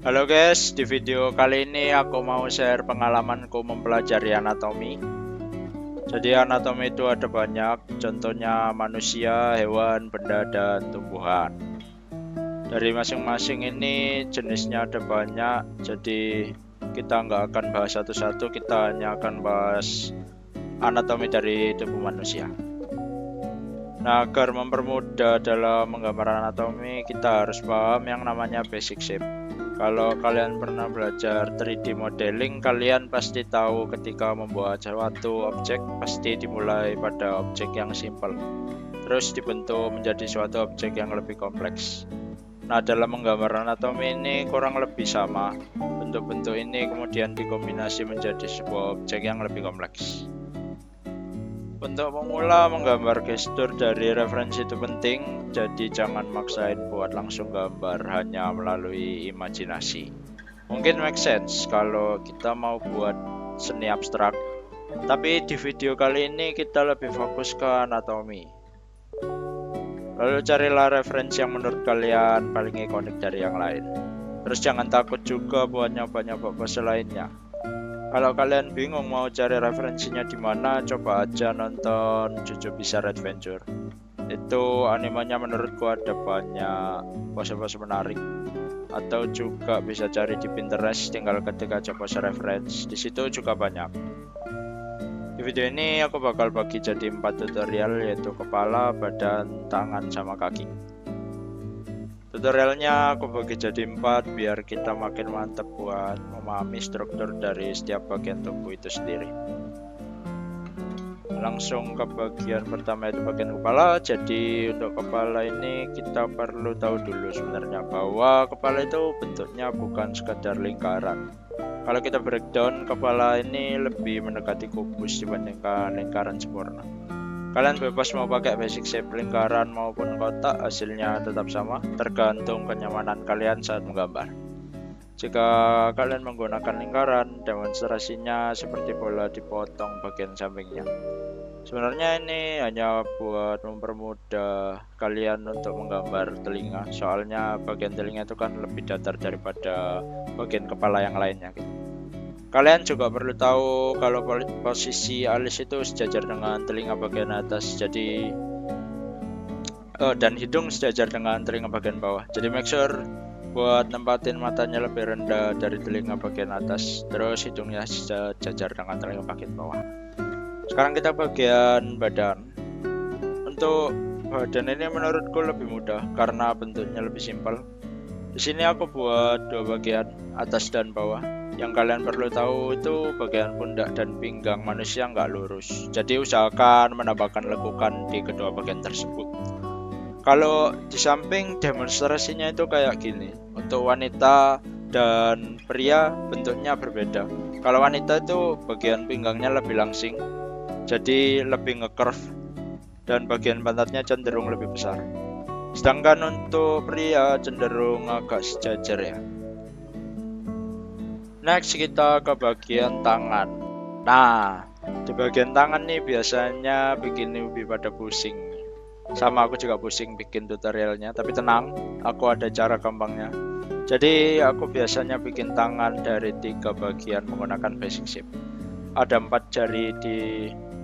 Halo guys, di video kali ini aku mau share pengalamanku mempelajari anatomi. Jadi anatomi itu ada banyak, contohnya manusia, hewan, benda, dan tumbuhan. Dari masing-masing ini jenisnya ada banyak, jadi kita nggak akan bahas satu-satu, kita hanya akan bahas anatomi dari tubuh manusia. Nah, agar mempermudah dalam menggambar anatomi, kita harus paham yang namanya basic shape. Kalau kalian pernah belajar 3D modeling, kalian pasti tahu ketika membuat suatu objek pasti dimulai pada objek yang simple, terus dibentuk menjadi suatu objek yang lebih kompleks. Nah, dalam menggambar anatomi ini kurang lebih sama. Bentuk-bentuk ini kemudian dikombinasi menjadi sebuah objek yang lebih kompleks. Untuk pemula, menggambar gestur dari referensi itu penting, jadi jangan maksain buat langsung gambar hanya melalui imajinasi. Mungkin make sense kalau kita mau buat seni abstrak, tapi di video kali ini kita lebih fokus ke anatomi. Lalu carilah referensi yang menurut kalian paling ikonik dari yang lain. Terus jangan takut juga buat nyoba-nyoba pose lainnya. Kalau kalian bingung mau cari referensinya di mana, coba aja nonton JoJo Bizarre Adventure. Itu animenya menurutku ada banyak pose-pose menarik. Atau juga bisa cari di Pinterest, tinggal ketik aja pose reference. Di situ juga banyak. Di video ini aku bakal bagi jadi 4 tutorial, yaitu kepala, badan, tangan, sama kaki. Tutorialnya aku bagi jadi 4 biar kita makin mantep buat memahami struktur dari setiap bagian tubuh itu sendiri. Langsung ke bagian pertama, itu bagian kepala. Jadi untuk kepala ini kita perlu tahu dulu sebenarnya bahwa kepala itu bentuknya bukan sekadar lingkaran. Kalau kita breakdown, kepala ini lebih mendekati kubus dibandingkan lingkaran sempurna. Kalian bebas mau pakai basic shape lingkaran maupun kotak, hasilnya tetap sama, tergantung kenyamanan kalian saat menggambar. Jika kalian menggunakan lingkaran, demonstrasinya seperti bola dipotong bagian sampingnya. Sebenarnya ini hanya buat mempermudah kalian untuk menggambar telinga, soalnya bagian telinga itu kan lebih datar daripada bagian kepala yang lainnya gitu. Kalian juga perlu tahu kalau posisi alis itu sejajar dengan telinga bagian atas, jadi dan hidung sejajar dengan telinga bagian bawah. Jadi make sure buat nempatin matanya lebih rendah dari telinga bagian atas, terus hidungnya sejajar dengan telinga bagian bawah. Sekarang kita bagian badan. Untuk badan ini menurutku lebih mudah karena bentuknya lebih simpel. Di sini aku buat 2 bagian, atas dan bawah. Yang kalian perlu tahu itu bagian pundak dan pinggang manusia nggak lurus. Jadi usahakan menambahkan lekukan di kedua bagian tersebut. Kalau di samping demonstrasinya itu kayak gini. Untuk wanita dan pria bentuknya berbeda. Kalau wanita itu bagian pinggangnya lebih langsing, jadi lebih nge-curve, dan bagian pantatnya cenderung lebih besar. Sedangkan untuk pria cenderung agak sejajar ya. Next kita ke bagian tangan. Nah, di bagian tangan nih biasanya bikin newbie pada pusing. Sama aku juga pusing bikin tutorialnya, tapi tenang, aku ada cara gampangnya. Jadi aku biasanya bikin tangan dari 3 bagian menggunakan basic shape. Ada 4 jari di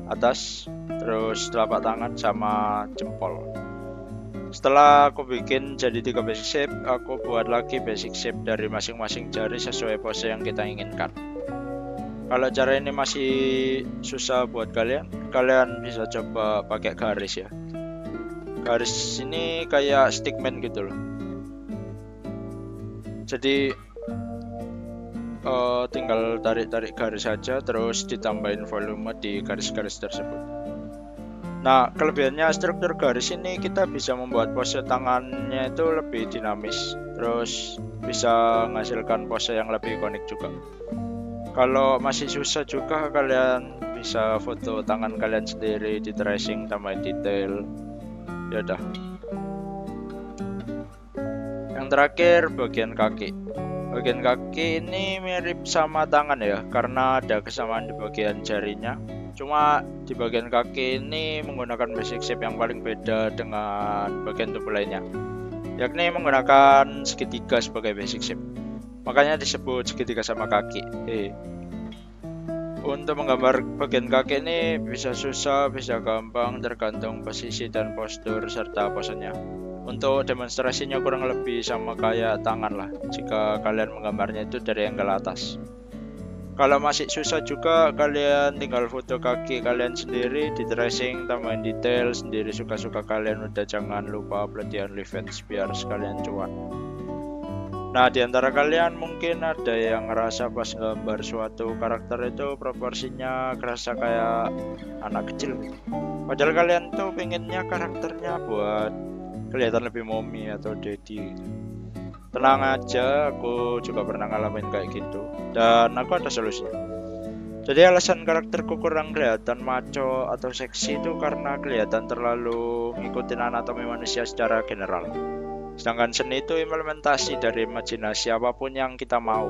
atas, terus telapak tangan sama jempol. Setelah aku bikin jadi 3 basic shape, aku buat lagi basic shape dari masing-masing jari sesuai pose yang kita inginkan. Kalau cara ini masih susah buat kalian bisa coba pakai garis ya. Garis ini kayak stickman gitu loh. Jadi tinggal tarik-tarik garis saja, terus ditambahin volume di garis-garis tersebut. Nah, kelebihannya struktur garis ini kita bisa membuat pose tangannya itu lebih dinamis, terus bisa menghasilkan pose yang lebih ikonik juga. Kalau masih susah juga, kalian bisa foto tangan kalian sendiri, di tracing, tambahin detail. Ya udah. Yang terakhir bagian kaki. Bagian kaki ini mirip sama tangan ya, karena ada kesamaan di bagian jarinya. Cuma di bagian kaki ini menggunakan basic shape yang paling beda dengan bagian tubuh lainnya, yakni menggunakan segitiga sebagai basic shape. Makanya disebut segitiga sama kaki. Untuk menggambar bagian kaki ini bisa susah, bisa gampang, tergantung posisi dan postur serta posenya. Untuk demonstrasinya kurang lebih sama kayak tangan lah, jika kalian menggambarnya itu dari angle atas. Kalau masih susah juga, kalian tinggal foto kaki kalian sendiri, di tracing, tambahin detail sendiri suka-suka kalian. Udah jangan lupa upload di OnlyFans biar sekalian cuan. Nah, di antara kalian mungkin ada yang ngerasa pas gambar suatu karakter itu proporsinya kerasa kayak anak kecil gitu. Padahal kalian tuh pengennya karakternya buat kelihatan lebih mommy atau daddy gitu. Tenang aja, aku juga pernah ngalamin kayak gitu. Dan aku ada solusinya. Jadi alasan karakterku kurang kelihatan maco atau seksi itu karena kelihatan terlalu ngikutin anatomi manusia secara general. Sedangkan seni itu implementasi dari imajinasi apapun yang kita mau.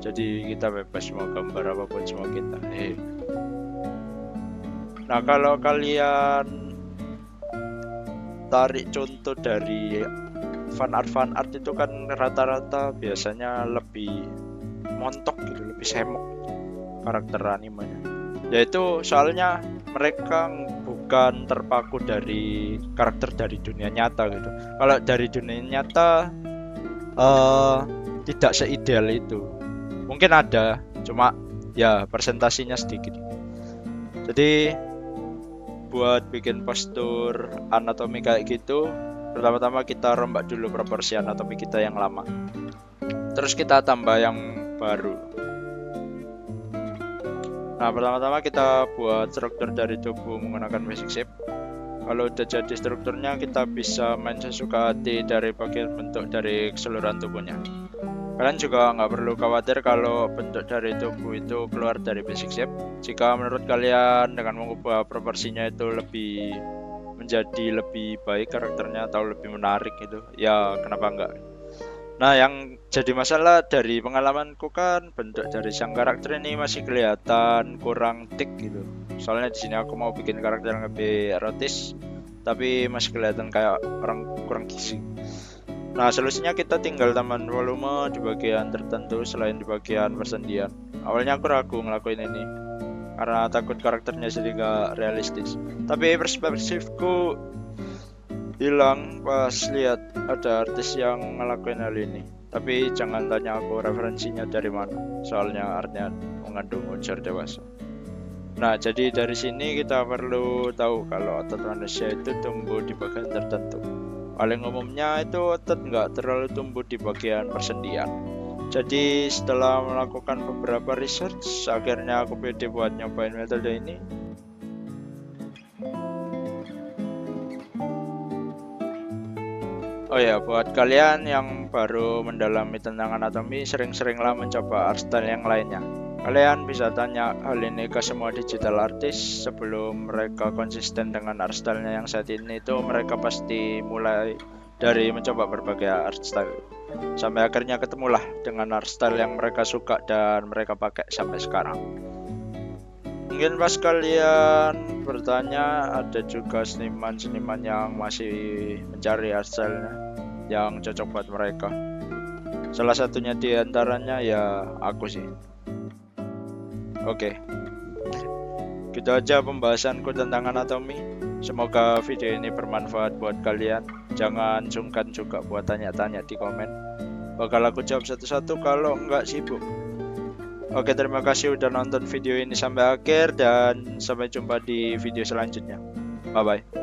Jadi kita bebas mau gambar apapun semua kita. Nah, kalau kalian tarik contoh dari fan art itu kan rata-rata biasanya lebih montok gitu, lebih semok karakter animenya. Yaitu soalnya mereka bukan terpaku dari karakter dari dunia nyata gitu. Kalau dari dunia nyata tidak seideal itu. Mungkin ada, cuma ya presentasinya sedikit. Jadi buat bikin postur anatomi kayak gitu, pertama-tama kita rombak dulu proporsi anatomi kita yang lama. Terus kita tambah yang baru. Nah, pertama-tama kita buat struktur dari tubuh menggunakan basic shape. Kalau udah jadi strukturnya, kita bisa main sesuka hati dari bagian bentuk dari keseluruhan tubuhnya. Kalian juga nggak perlu khawatir kalau bentuk dari tubuh itu keluar dari basic shape. Jika menurut kalian dengan mengubah proporsinya itu menjadi lebih baik karakternya atau lebih menarik gitu, ya kenapa enggak? Nah, yang jadi masalah dari pengalamanku kan bentuk dari sang karakter ini masih kelihatan kurang tik gitu. Soalnya di sini aku mau bikin karakter yang lebih erotis, tapi masih kelihatan kayak orang kurang gizi. Nah, solusinya kita tinggal tambahin volume di bagian tertentu selain di bagian persendian. Awalnya aku ragu ngelakuin ini karena takut karakternya jadi gak realistis. Tapi perspektifku hilang pas lihat ada artis yang ngelakuin hal ini. Tapi jangan tanya aku referensinya dari mana, soalnya artnya mengandung unsur dewasa. Nah, jadi dari sini kita perlu tahu kalau otot manusia itu tumbuh di bagian tertentu. Paling umumnya itu otot nggak terlalu tumbuh di bagian persendian. Jadi setelah melakukan beberapa research, akhirnya aku pede buat nyobain metode ini. Oh ya, buat kalian yang baru mendalami tentang anatomi, sering-seringlah mencoba art style yang lainnya. Kalian bisa tanya hal ini ke semua digital artist sebelum mereka konsisten dengan art style-nya yang saat ini. Itu mereka pasti mulai dari mencoba berbagai art style sampai akhirnya ketemulah dengan art style yang mereka suka dan mereka pakai sampai sekarang. Mungkin pas kalian bertanya, ada juga seniman-seniman yang masih mencari art style-nya yang cocok buat mereka. Salah satunya di antaranya ya aku sih. Oke, gitu aja pembahasanku tentang anatomi. Semoga video ini bermanfaat buat kalian. Jangan sungkan juga buat tanya-tanya di komen. Bakal aku jawab satu-satu kalau nggak sibuk. Oke, terima kasih udah nonton video ini sampai akhir dan sampai jumpa di video selanjutnya. Bye bye.